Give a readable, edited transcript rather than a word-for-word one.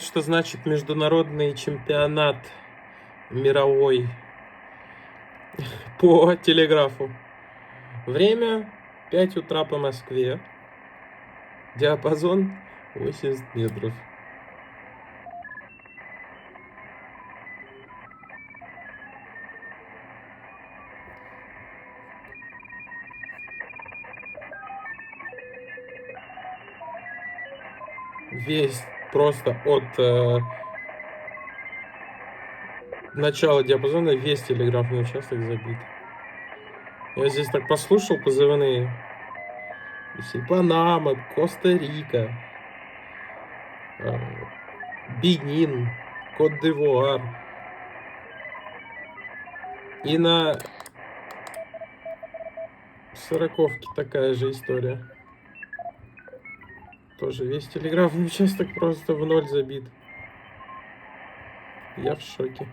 Что значит международный чемпионат мировой по телеграфу? Время 5 утра по Москве. Диапазон 80 метров. Весь просто от начала диапазона весь телеграфный участок забит. Я здесь так послушал позывные. Панама, Коста-Рика, Бенин, Кот-д'Ивуар. И на Сороковке такая же история. Тоже весь телеграфный участок просто в ноль забит. Я в шоке.